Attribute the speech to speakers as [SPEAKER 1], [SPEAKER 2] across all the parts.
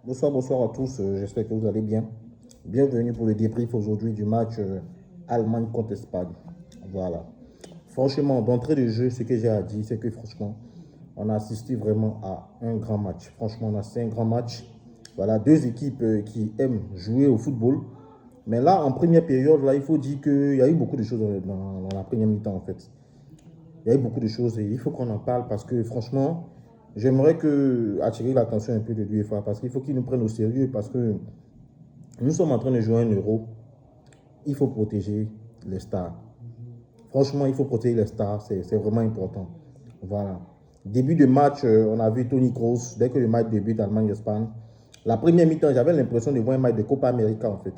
[SPEAKER 1] Bonsoir, bonsoir à tous. J'espère que vous allez bien. Bienvenue pour le débrief aujourd'hui du match Allemagne contre Espagne. Voilà. Franchement, d'entrée de jeu, ce que j'ai à dire, c'est que franchement, on a assisté vraiment à un grand match. Franchement, on a assisté à un grand match. Voilà, deux équipes qui aiment jouer au football. Mais là, en première période, là, il faut dire qu'il y a eu beaucoup de choses dans la première mi-temps, en fait. Il y a eu beaucoup de choses et il faut qu'on en parle parce que franchement, j'aimerais attirer l'attention un peu de l'UEFA parce qu'il faut qu'ils nous prennent au sérieux parce que nous sommes en train de jouer un euro. Il faut protéger les stars. Franchement, il faut protéger les stars, c'est vraiment important. Voilà. Début de match, on a vu Toni Kroos, dès que le match débute Allemagne-Espagne. La première mi-temps, j'avais l'impression de voir un match de Copa América en fait.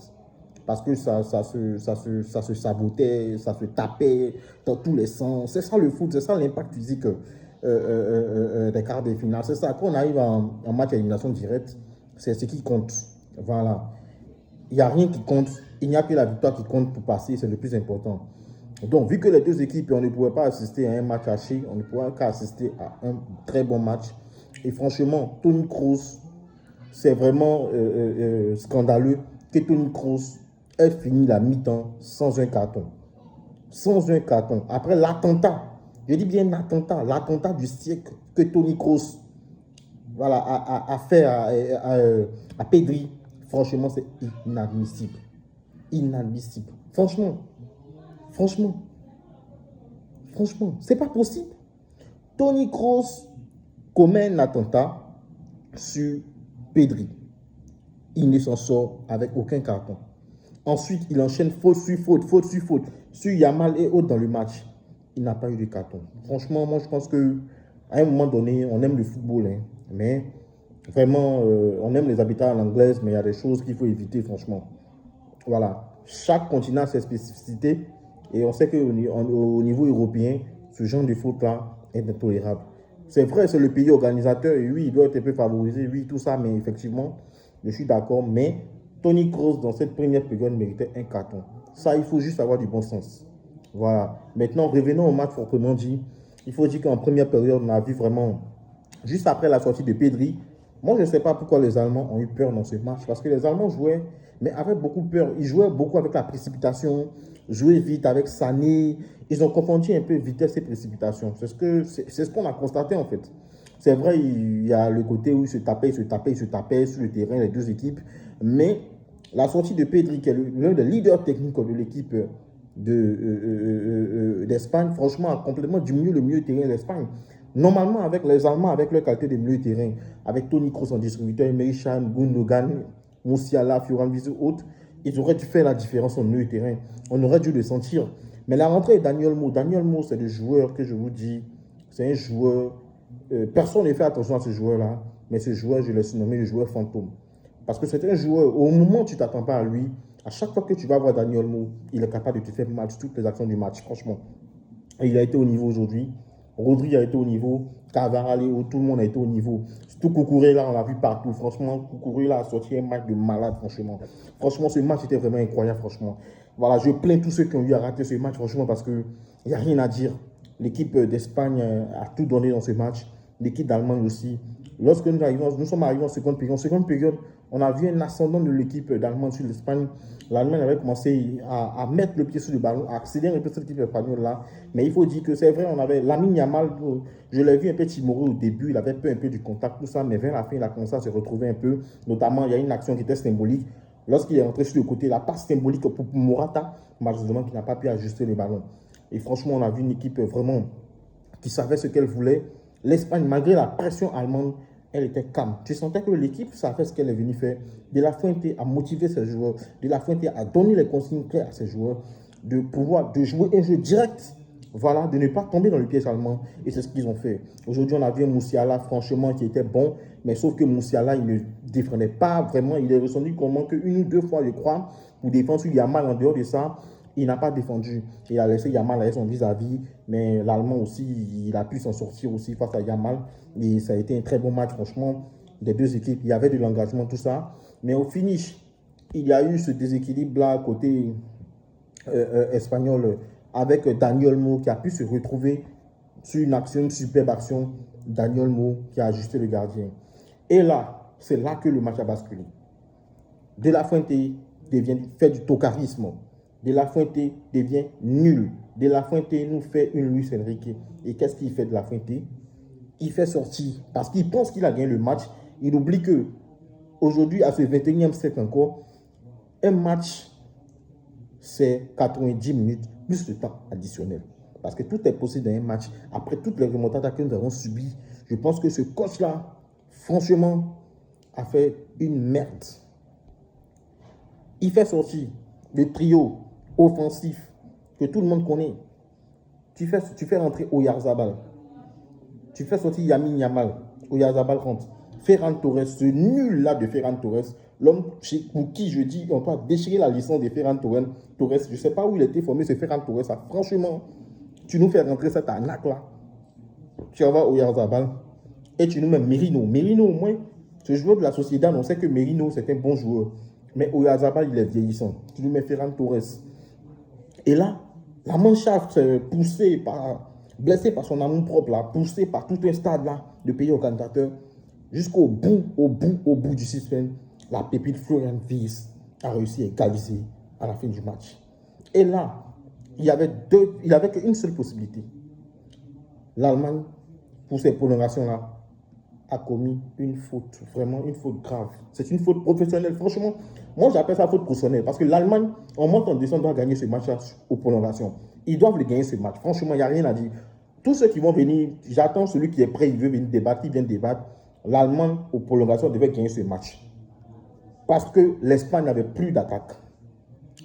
[SPEAKER 1] Parce que ça se sabotait, ça se tapait dans tous les sens. C'est ça le foot, c'est ça l'impact physique des quarts de finale. C'est ça, quand on arrive en match à élimination directe, c'est ce qui compte. Voilà. Il n'y a rien qui compte. Il n'y a que la victoire qui compte pour passer, c'est le plus important. Donc, vu que les deux équipes, on ne pouvait pas assister à un match haché, on ne pouvait qu'assister à un très bon match. Et franchement, Toni Kroos, c'est vraiment scandaleux que Toni Kroos ait fini la mi-temps sans un carton. Sans un carton. Après l'attentat, je dis bien l'attentat du siècle que Toni Kroos voilà, a fait à Pedri. Franchement, c'est inadmissible. Inadmissible. Franchement, c'est pas possible. Toni Kroos commet un attentat sur Pedri. Il ne s'en sort avec aucun carton. Ensuite, il enchaîne faute sur faute, faute sur faute, sur Yamal et autres dans le match. Il n'a pas eu de carton. Franchement, moi, je pense qu'à un moment donné, on aime le football, hein, mais vraiment, on aime les habitats à l'anglaise, mais il y a des choses qu'il faut éviter, franchement. Voilà. Chaque continent a ses spécificités et on sait qu'au niveau européen, ce genre de faute-là est intolérable. C'est vrai, c'est le pays organisateur et oui, il doit être un peu favorisé, oui, tout ça, mais effectivement, je suis d'accord. Mais Toni Kroos, dans cette première période, méritait un carton. Ça, il faut juste avoir du bon sens. Voilà. Maintenant, revenons au match proprement dit. Il faut dire qu'en première période, on a vu vraiment, juste après la sortie de Pedri, moi, je ne sais pas pourquoi les Allemands ont eu peur dans ce match. Parce que les Allemands jouaient, mais avaient beaucoup peur. Ils jouaient beaucoup avec la précipitation, jouaient vite avec Sané. Ils ont confondu un peu vitesse et précipitation. C'est ce qu'on a constaté en fait. C'est vrai, il y a le côté où ils se tapaient sur le terrain, les deux équipes. Mais la sortie de Pedri, qui est l'un des leaders techniques de l'équipe d'Espagne, franchement, a complètement diminué le milieu de terrain d'Espagne. Normalement, avec les Allemands, avec leur qualité de milieu de terrain, avec Toni Kroos en distributeur, Emre Can, Gundogan, Musiala, Florent Wirtz, autres, ils auraient dû faire la différence en milieu de terrain. On aurait dû le sentir. Mais la rentrée de Dani Olmo, c'est le joueur que je vous dis, c'est un joueur, personne ne fait attention à ce joueur-là, mais ce joueur, je l'ai surnommé le joueur fantôme. Parce que c'est un joueur, au moment où tu ne t'attends pas à lui, à chaque fois que tu vas voir Dani Olmo, il est capable de te faire mal sur toutes les actions du match, franchement. Et il a été au niveau aujourd'hui. Rodri a été au niveau. Carvajal, tout le monde a été au niveau. Surtout Cucurella, là, on l'a vu partout. Franchement, Cucurella a sorti un match de malade, franchement. Franchement, ce match était vraiment incroyable, franchement. Voilà, je plains tous ceux qui ont eu à rater ce match, franchement, parce qu'il n'y a rien à dire. L'équipe d'Espagne a tout donné dans ce match. L'équipe d'Allemagne aussi. Lorsque nous sommes arrivés en seconde période, on a vu un ascendant de l'équipe d'Allemagne sur l'Espagne. L'Allemagne avait commencé à mettre le pied sur le ballon, à accélérer un peu cette équipe espagnole-là. Mais il faut dire que c'est vrai, on avait Lamine Yamal, je l'ai vu un peu timoré au début, il avait peur un peu du contact, tout ça, mais vers la fin, il a commencé à se retrouver un peu. Notamment, il y a une action qui était symbolique. Lorsqu'il est rentré sur le côté, la passe symbolique pour Morata, malheureusement, qui n'a pas pu ajuster le ballon. Et franchement, on a vu une équipe vraiment qui savait ce qu'elle voulait. L'Espagne, malgré la pression allemande, elle était calme. Tu sentais que l'équipe savait ce qu'elle est venue faire. De La Fuente a motivé ses joueurs. De La Fuente a donné les consignes claires à ses joueurs de jouer un jeu direct. Voilà, de ne pas tomber dans le piège allemand. Et c'est ce qu'ils ont fait. Aujourd'hui, on a vu Musiala, franchement, qui était bon. Mais sauf que Musiala, il ne défendait pas vraiment. Il est ressorti comment qu'une ou deux fois, je crois, pour défendre sur Yamal. En dehors de ça, il n'a pas défendu. Il a laissé Yamal avec son vis-à-vis. Mais l'Allemand aussi, il a pu s'en sortir aussi face à Yamal. Et ça a été un très bon match, franchement, des deux équipes. Il y avait de l'engagement, tout ça. Mais au finish, il y a eu ce déséquilibre-là côté espagnol avec Dani Olmo qui a pu se retrouver sur une superbe action. Dani Olmo qui a ajusté le gardien. Et là, c'est là que le match a basculé. De La Fuente fait du tocarisme. De La Fuente devient nul. De La Fuente nous fait une Luis Enrique. Et qu'est-ce qu'il fait de La Fuente? Il fait sortir parce qu'il pense qu'il a gagné le match. Il oublie que aujourd'hui, à ce 21e siècle encore, un match, c'est 90 minutes plus le temps additionnel. Parce que tout est possible dans un match. Après toutes les remontades que nous avons subies, je pense que ce coach-là, franchement, a fait une merde. Il fait sortir le trio offensif que tout le monde connaît. Tu fais rentrer Oyarzabal. Tu fais sortir Yamin Yamal. Oyarzabal rentre. Ferran Torres, ce nul-là de Ferran Torres, l'homme pour qui je dis on doit déchirer la licence de Ferran Torres. Je ne sais pas où il était formé, ce Ferran Torres. Ça, franchement, tu nous fais rentrer cette arnaque-là. Tu vas voir Oyarzabal et tu nous mets Merino. Merino, au moins, ce joueur de la Sociedad, on sait que Merino, c'est un bon joueur. Mais Oyarzabal, il est vieillissant. Tu nous mets Ferran Torres. Et là, la Mannschaft, blessée par son amour propre, là, poussée par tout un stade là, de pays organisateur, jusqu'au bout du système, la pépite Florian Wirtz a réussi à égaliser à la fin du match. Et là, il n'y avait qu'une seule possibilité. L'Allemagne, pour ces prolongations-là, a commis une faute, vraiment une faute grave. C'est une faute professionnelle. Franchement, moi j'appelle ça faute professionnelle parce que l'Allemagne, en monte en descend, doit gagner ce match-là aux prolongations. Ils doivent le gagner ce match. Franchement, il n'y a rien à dire. Tous ceux qui vont venir, j'attends celui qui est prêt, il veut venir débattre, il vient débattre. L'Allemagne, aux prolongations, devait gagner ce match. Parce que l'Espagne n'avait plus d'attaque.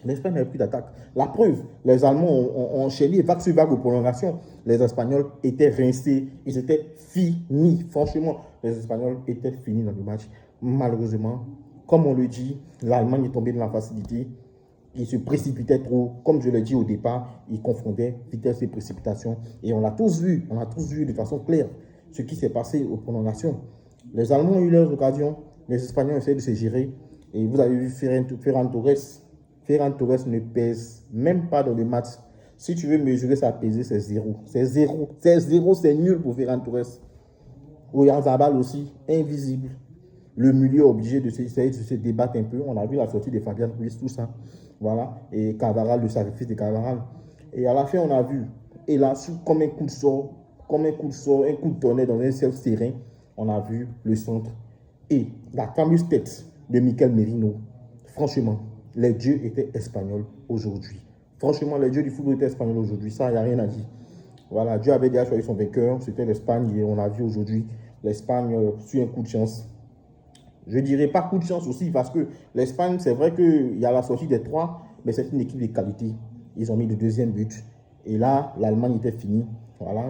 [SPEAKER 1] L'Espagne n'avait plus d'attaque. La preuve, les Allemands ont enchaîné vague sur vague aux prolongations. Les Espagnols étaient rincés. Ils étaient finis. Franchement, les Espagnols étaient finis dans le match. Malheureusement, comme on le dit, l'Allemagne est tombée dans la facilité. Ils se précipitaient trop. Comme je l'ai dit au départ, ils confondaient vitesse et précipitation. Et on l'a tous vu de façon claire ce qui s'est passé aux prolongations. Les Allemands ont eu leurs occasions. Les Espagnols essaient de se gérer. Et vous avez vu Ferran Torres. Ferran Torres ne pèse même pas dans le match. Si tu veux mesurer sa pesée, c'est 0. C'est 0. C'est 0, c'est nul pour Ferran Torres. Oyarzabal aussi, invisible. Le milieu obligé de se débattre un peu. On a vu la sortie de Fabian Ruiz, tout ça. Voilà. Et Carvajal, le sacrifice de Carvajal. Et à la fin, on a vu. Et là, comme un coup de sort, un coup de tonnerre dans un seul terrain, on a vu le centre. Et la fameuse tête de Mikel Merino. Franchement, les dieux étaient espagnols aujourd'hui. Franchement, les dieux du football étaient espagnols aujourd'hui. Ça, il n'y a rien à dire. Voilà, Dieu avait déjà choisi son vainqueur. C'était l'Espagne. Et on a vu aujourd'hui l'Espagne sur un coup de chance. Je ne dirais pas coup de chance aussi parce que l'Espagne, c'est vrai qu'il y a la sortie des 3, mais c'est une équipe de qualité. Ils ont mis le deuxième but. Et là, l'Allemagne était finie. Voilà,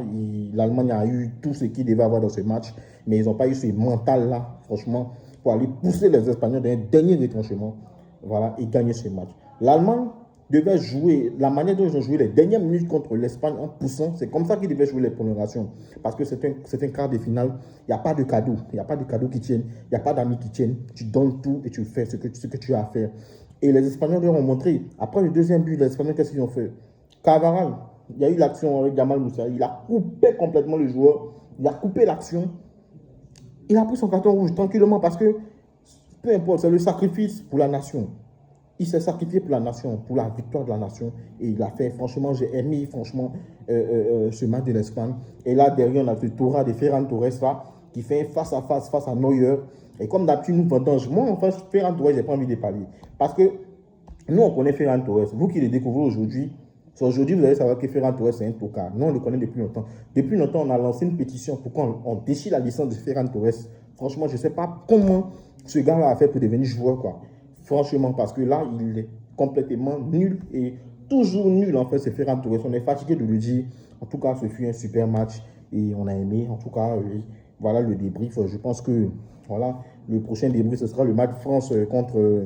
[SPEAKER 1] l'Allemagne a eu tout ce qu'il devait avoir dans ce match, mais ils n'ont pas eu ce mental-là, franchement, pour aller pousser les Espagnols dans un dernier retranchement. Voilà, et gagner ce match. L'Allemagne devait jouer, la manière dont ils ont joué les dernières minutes contre l'Espagne en poussant, c'est comme ça qu'ils devaient jouer les prolongations. Parce que c'est un quart de finale, il n'y a pas de cadeau, il n'y a pas de cadeau qui tiennent, il n'y a pas d'amis qui tiennent. Tu donnes tout et tu fais ce que tu as à faire. Et les Espagnols leur ont montré, après le deuxième but, les Espagnols, qu'est-ce qu'ils ont fait? Carvajal, il y a eu l'action avec Jamal Moussa, il a coupé complètement le joueur, il a coupé l'action, il a pris son carton rouge tranquillement parce que peu importe, c'est le sacrifice pour la nation. Il s'est sacrifié pour la nation, pour la victoire de la nation. Et il a fait, franchement, j'ai aimé, franchement, ce match de l'Espagne. Et là, derrière, on a ce Torah de Ferran Torres, là, qui fait face à face à Neuer. Et comme d'habitude, nous vendange. Moi, en fait, Ferran Torres, je n'ai pas envie de parler. Parce que nous, on connaît Ferran Torres. Vous qui le découvrez aujourd'hui, vous allez savoir que Ferran Torres, c'est un tocard. Nous, on le connaît depuis longtemps. Depuis longtemps, on a lancé une pétition pour qu'on déchire la licence de Ferran Torres. Franchement, je ne sais pas comment ce gars-là a fait pour devenir joueur, quoi. Franchement, parce que là, il est complètement nul et toujours nul, en fait, c'est Ferran Torres. On est fatigué de le dire. En tout cas, ce fut un super match et on a aimé. En tout cas, voilà le débrief. Je pense que voilà, le prochain débrief, ce sera le match France contre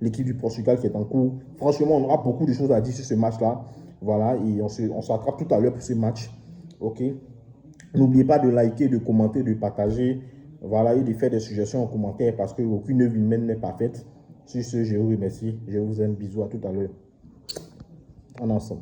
[SPEAKER 1] l'équipe du Portugal qui est en cours. Franchement, on aura beaucoup de choses à dire sur ce match-là. Voilà, et on s'attrape tout à l'heure pour ce match. OK. N'oubliez pas de liker, de commenter, de partager. Voilà, et de faire des suggestions en commentaire parce qu'aucune œuvre humaine n'est parfaite. Sur ce, je vous remercie. Je vous aime. Bisous à tout à l'heure. En ensemble.